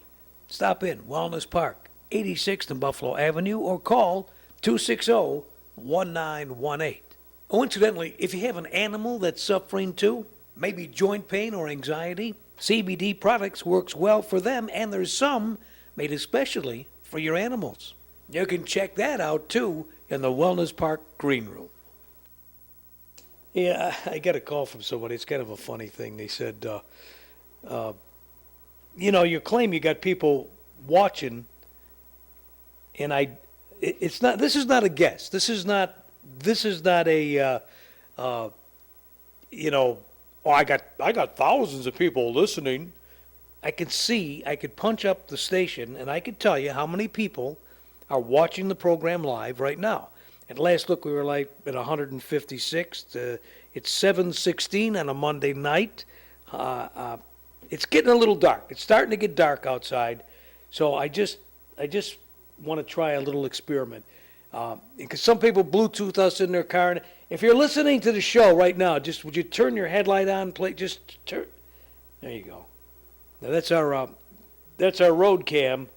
Stop in Wellness Park, 86th and Buffalo Avenue, or call 260-1918. Oh, incidentally, if you have an animal that's suffering too, maybe joint pain or anxiety, CBD products works well for them, and there's some made especially for your animals. You can check that out, too, in the Wellness Park Green Room. Yeah, I got a call from somebody. It's kind of a funny thing. They said, you claim you got people watching, and this is not a guess. This is not a, I got thousands of people listening. I could punch up the station, and I could tell you how many people are watching the program live right now. At last look, we were like at 156. It's 7:16 on a Monday night. It's getting a little dark. It's starting to get dark outside. So I just want to try a little experiment. Because some people Bluetooth us in their car. And if you're listening to the show right now, would you turn your headlight on? Just turn. There you go. Now that's our road cam.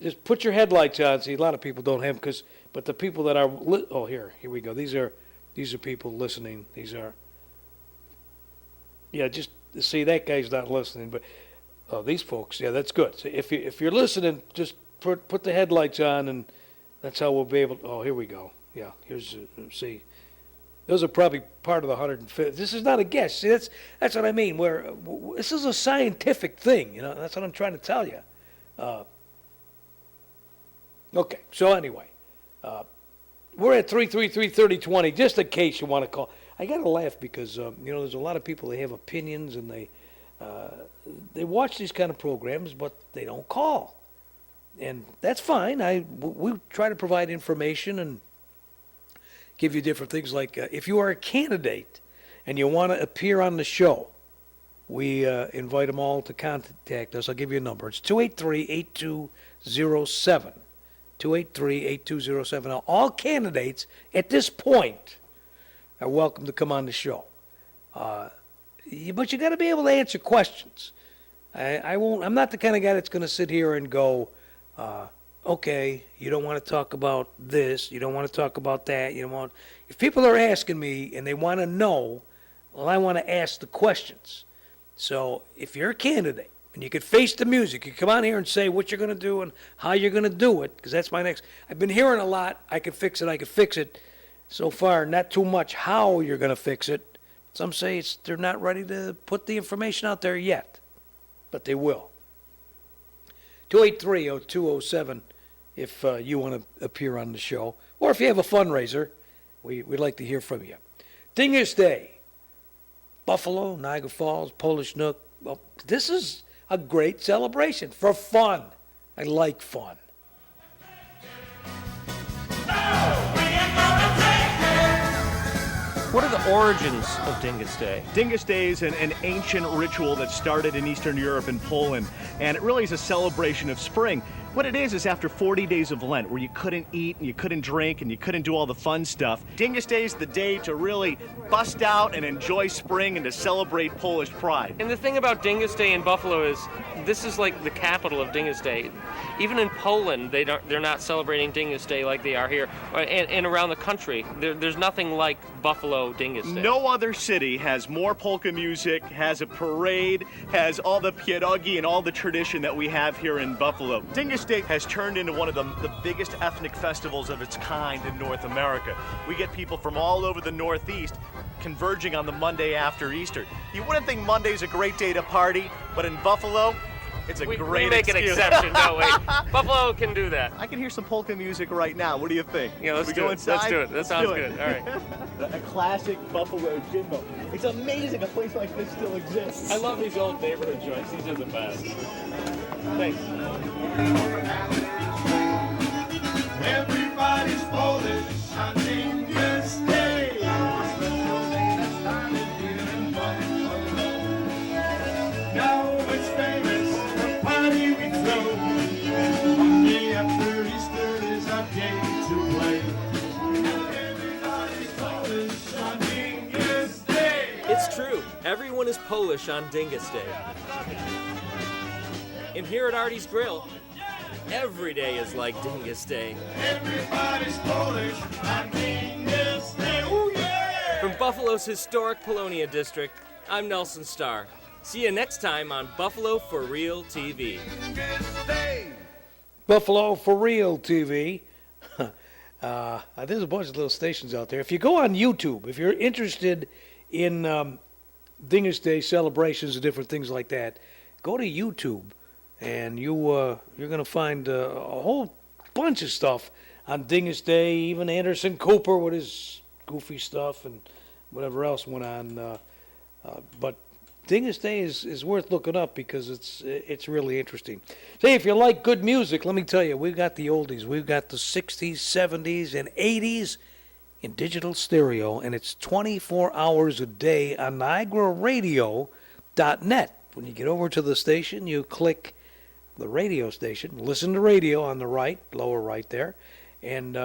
Just put your headlights on. See, a lot of people don't have them, but the people that are here we go. These are people listening. Just see, that guy's not listening, but these folks, that's good. So if you're listening, just put the headlights on, and that's how we'll be able. Oh, here we go. Yeah, see. Those are probably part of the 150. This is not a guess. See, that's what I mean. This is a scientific thing. That's what I'm trying to tell you. Okay, so anyway, we're at 333-3020, just in case you want to call. I got to laugh because, there's a lot of people, they have opinions, and they watch these kind of programs, but they don't call. And that's fine. We try to provide information and give you different things. Like if you are a candidate and you want to appear on the show, we invite them all to contact us. I'll give you a number. It's 283-8207. 283-8207. Now, all candidates at this point are welcome to come on the show. But you got to be able to answer questions. I'm not the kind of guy that's going to sit here and go, okay, you don't want to talk about this, you don't want to talk about that, if people are asking me and they want to know, well, I want to ask the questions. So if you're a candidate and you could face the music, you come on here and say what you're going to do and how you're going to do it, because that's my next. I've been hearing a lot, I could fix it. So far, not too much how you're going to fix it. Some say they're not ready to put the information out there yet, but they will. 283-0207 if you want to appear on the show, or if you have a fundraiser, we'd like to hear from you. Dingus Day, Buffalo, Niagara Falls, Polish Nook. Well, this is a great celebration for fun. I like fun.
What are the origins of Dingus Day?
Dingus Day is an ancient ritual that started in Eastern Europe and Poland, and it really is a celebration of spring. What it is after 40 days of Lent, where you couldn't eat and you couldn't drink and you couldn't do all the fun stuff, Dingus Day is the day to really bust out and enjoy spring and to celebrate Polish pride.
And the thing about Dingus Day in Buffalo is this is like the capital of Dingus Day. Even in Poland, they're not celebrating Dingus Day like they are here, and around the country. There's nothing like Buffalo Dingus Day.
No other city has more polka music, has a parade, has all the pierogi and all the tradition that we have here in Buffalo. Dingus Day has turned into one of the biggest ethnic festivals of its kind in North America. We get people from all over the Northeast converging on the Monday after Easter. You wouldn't think Monday's a great day to party, but in Buffalo, it's a great
We make
excuse.
an exception, don't we? Buffalo can do that.
I can hear some polka music right now. What do you think?
Yeah, let's
we
do
go
it.
inside?
Let's do it. That
Let's
sounds
do it.
good. All right.
A classic Buffalo Jimbo. It's amazing a place like this still exists.
I love these old neighborhood joints. These are the best. Thanks.
Everybody's Polish on Dingus Day. Now it's famous, the party we throw. Monday after Easter is our day to play. Everybody's Polish on Dingus Day.
It's true. Everyone is Polish on Dingus Day. And here at Artie's Grill, every day is like Dingus Day.
Everybody's Polish on Dingus Day. Ooh, yeah!
From Buffalo's historic Polonia district, I'm Nelson Starr. See you next time on Buffalo for Real TV.
Buffalo for Real TV. There's a bunch of little stations out there. If you go on YouTube, if you're interested in Dingus Day celebrations and different things like that, go to YouTube, and you're going to find a whole bunch of stuff on Dingus Day, even Anderson Cooper with his goofy stuff and whatever else went on. But Dingus Day is worth looking up because it's really interesting. Say, if you like good music, let me tell you, we've got the oldies. We've got the 60s, 70s, and 80s in digital stereo, and it's 24 hours a day on NiagaraRadio.net. When you get over to the station, you click the radio station, listen to radio on the right, lower right there, and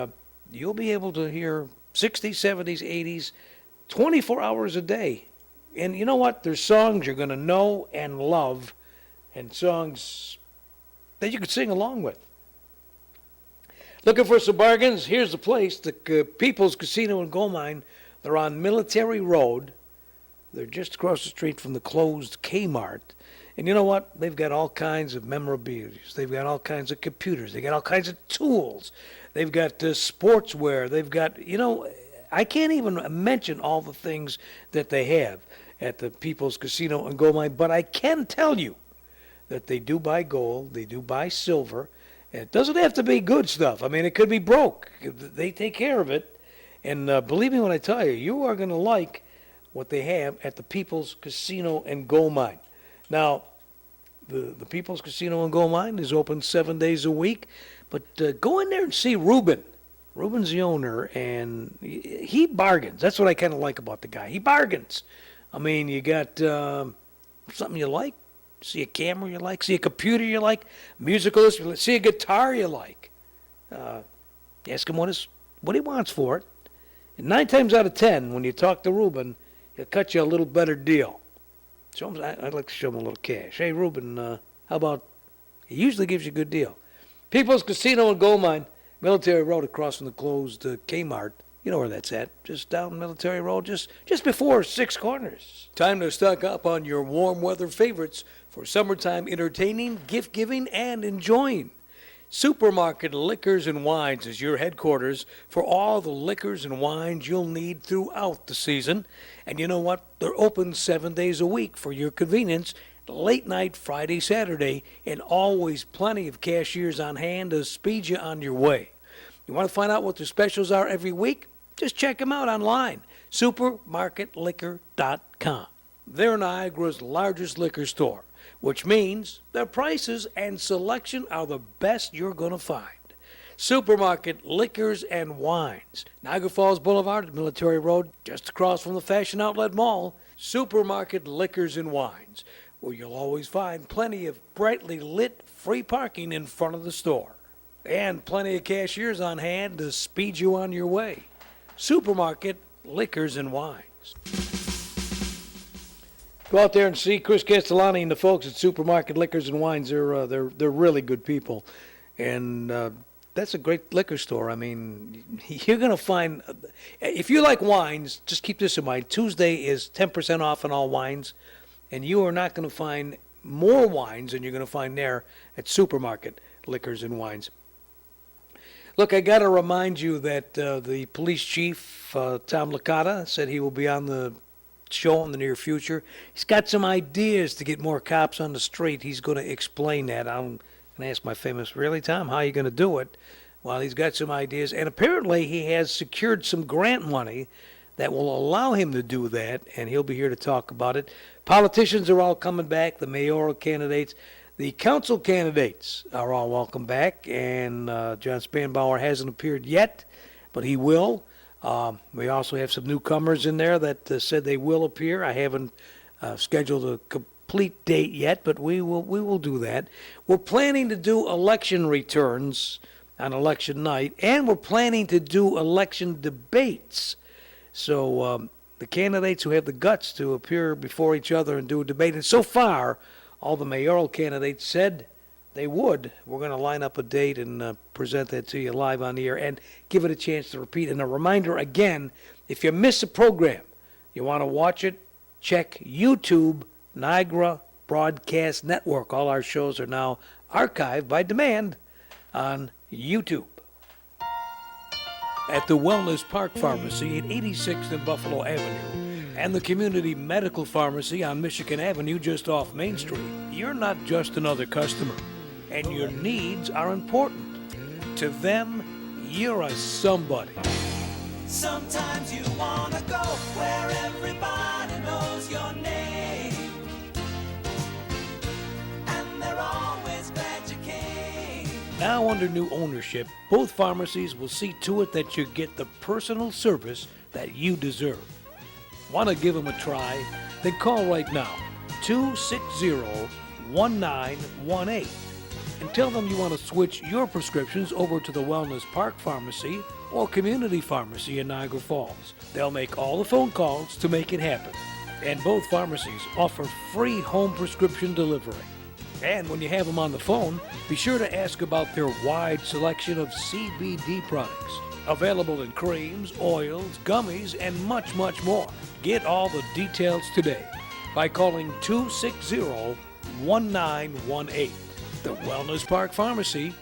you'll be able to hear 60s, 70s, 80s, 24 hours a day. And you know what? There's songs you're going to know and love, and songs that you could sing along with. Looking for some bargains? Here's the place, the People's Casino and Gold Mine. They're on Military Road. They're just across the street from the closed Kmart. And you know what? They've got all kinds of memorabilia. They've got all kinds of computers. They've got all kinds of tools. They've got sportswear. They've got, I can't even mention all the things that they have at the People's Casino and Gold Mine, but I can tell you that they do buy gold, they do buy silver, and it doesn't have to be good stuff. I mean, it could be broke. They take care of it, and believe me when I tell you, you are going to like what they have at the People's Casino and Gold Mine. Now, the People's Casino and Gold Mine is open 7 days a week, but go in there and see Ruben. Ruben's the owner, and he bargains. That's what I kind of like about the guy. He bargains. I mean, you got something you like, see a camera you like, see a computer you like, musical instrument, see a guitar you like. Ask him what he wants for it. And 9 times out of 10, when you talk to Ruben, he'll cut you a little better deal. So I'd like to show him a little cash. Hey, Ruben, how about, he usually gives you a good deal. People's Casino and Gold Mine, Military Road across from the closed Kmart. You know where that's at, just down Military Road, just before Six Corners. Time to stock up on your warm weather favorites for summertime entertaining, gift giving, and enjoying. Supermarket Liquors and Wines is your headquarters for all the liquors and wines you'll need throughout the season. And you know what? They're open 7 days a week for your convenience, late night Friday, Saturday, and always plenty of cashiers on hand to speed you on your way. You want to find out what their specials are every week? Just check them out online, supermarketliquor.com. They're Niagara's largest liquor store, which means their prices and selection are the best you're going to find. Supermarket Liquors and Wines, Niagara Falls Boulevard, Military Road, just across from the Fashion Outlet Mall. Supermarket Liquors and Wines, where you'll always find plenty of brightly lit free parking in front of the store. And plenty of cashiers on hand to speed you on your way. Supermarket Liquors and Wines. Go out there and see Chris Castellani and the folks at Supermarket Liquors and Wines. They're really good people, and that's a great liquor store. I mean, you're going to find, if you like wines, just keep this in mind. Tuesday is 10% off on all wines, and you are not going to find more wines than you're going to find there at Supermarket Liquors and Wines. Look, I got to remind you that the police chief, Tom Licata, said he will be on the show in the near future. He's got some ideas to get more cops on the street. He's going to explain that. I'm going to ask my famous, really, Tom, how are you going to do it? Well, he's got some ideas, and apparently he has secured some grant money that will allow him to do that, and he'll be here to talk about it. Politicians are all coming back, the mayoral candidates. The council candidates are all welcome back, and John Spanbauer hasn't appeared yet, but he will. We also have some newcomers in there that said they will appear. I haven't scheduled a complete date yet, but we will do that. We're planning to do election returns on election night, and we're planning to do election debates. So the candidates who have the guts to appear before each other and do a debate, and so far, all the mayoral candidates said they would. We're going to line up a date and present that to you live on the air and give it a chance to repeat. And a reminder again, if you miss a program You want to watch it? Check YouTube, Niagara Broadcast Network. All our shows are now archived by demand on YouTube. At the Wellness Park Pharmacy at 86th and Buffalo Avenue and the Community Medical Pharmacy on Michigan Avenue just off Main Street, you're not just another customer, and your needs are important. To them, you're a somebody.
Sometimes you want to go where everybody knows your name, and they're always glad you came.
Now under new ownership, both pharmacies will see to it that you get the personal service that you deserve. Want to give them a try? Then call right now, 260-1918, and tell them you want to switch your prescriptions over to the Wellness Park Pharmacy or Community Pharmacy in Niagara Falls. They'll make all the phone calls to make it happen. And both pharmacies offer free home prescription delivery. And when you have them on the phone, be sure to ask about their wide selection of CBD products, available in creams, oils, gummies, and much, much more. Get all the details today by calling 260-1918. The Wellness Park Pharmacy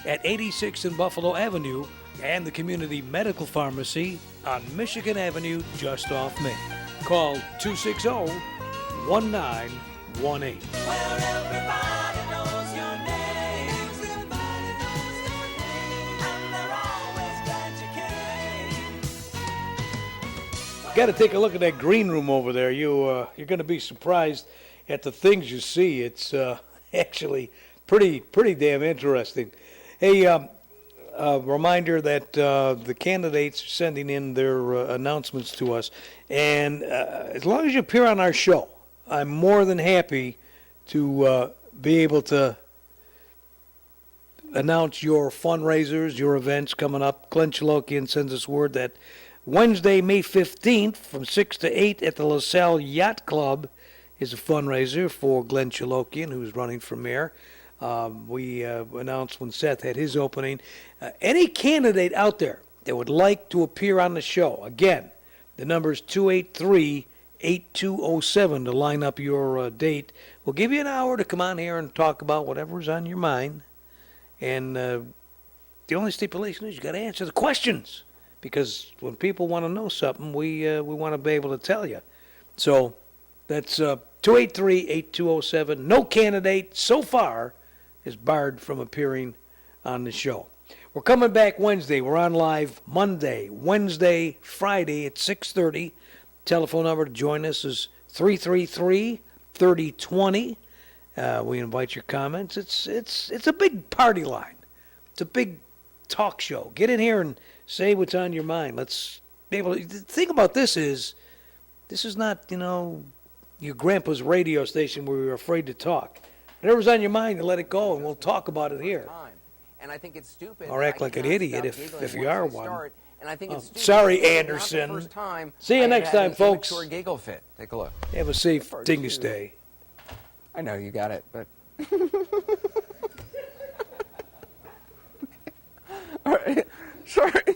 at 86th and Buffalo Avenue and the Community Medical Pharmacy on Michigan Avenue just off Main. Call 260-1918.
Where everybody knows your name, and they're always glad you came.
Got to take a look at that green room over there. You're going to be surprised at the things you see. It's actually pretty damn interesting. Hey, a reminder that the candidates are sending in their announcements to us, and as long as you appear on our show, I'm more than happy to be able to announce your fundraisers, your events coming up. Glenn Chalokian sends us word that Wednesday, May 15th, from 6 to 8 at the LaSalle Yacht Club is a fundraiser for Glenn Chalokian, who's running for mayor. We announced when Seth had his opening. Any candidate out there that would like to appear on the show, again, the number is 283-8207 to line up your date. We'll give you an hour to come on here and talk about whatever's on your mind. And the only stipulation is you got to answer the questions, because when people want to know something, we want to be able to tell you. So that's 283-8207. No candidate so far is barred from appearing on the show. We're coming back Wednesday. We're on live Monday, Wednesday, Friday at 6:30. Telephone number to join us is 333-3020. We invite your comments. It's a big party line. It's a big talk show. Get in here and say what's on your mind. Let's be able to. The thing about this is not, your grandpa's radio station where you're afraid to talk. Whatever's on your mind, you let it go, and we'll talk about it here.
And I think it's stupid.
Or act like an idiot if you are one.
And I think it's stupid.
Sorry, Anderson. See you next time, folks.
Giggle fit. Take a look.
Have a safe Dingus Day.
I know you got it, but. All right. Sorry.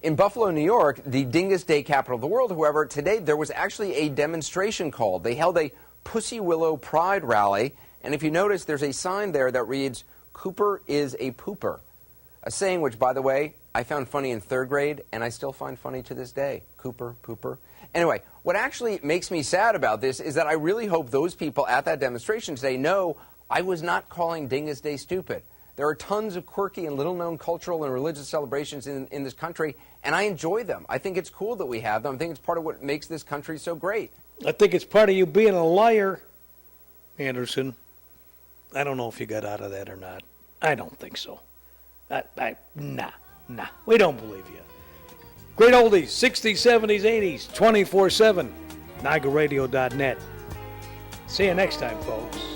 In Buffalo, New York, the Dingus Day capital of the world, however, today there was actually a demonstration called. They held a Pussy Willow Pride rally, and if you notice, there's a sign there that reads, "Cooper is a pooper," a saying which, by the way, I found funny in 3rd grade, and I still find funny to this day. Cooper, pooper. Anyway, what actually makes me sad about this is that I really hope those people at that demonstration today know I was not calling Dingus Day stupid. There are tons of quirky and little-known cultural and religious celebrations in this country, and I enjoy them. I think it's cool that we have them. I think it's part of what makes this country so great.
I think it's part of you being a liar, Anderson. I don't know if you got out of that or not. I don't think so. Nah. We don't believe you. Great oldies, 60s, 70s, 80s, 24/7. NiagaraRadio.net. See you next time, folks.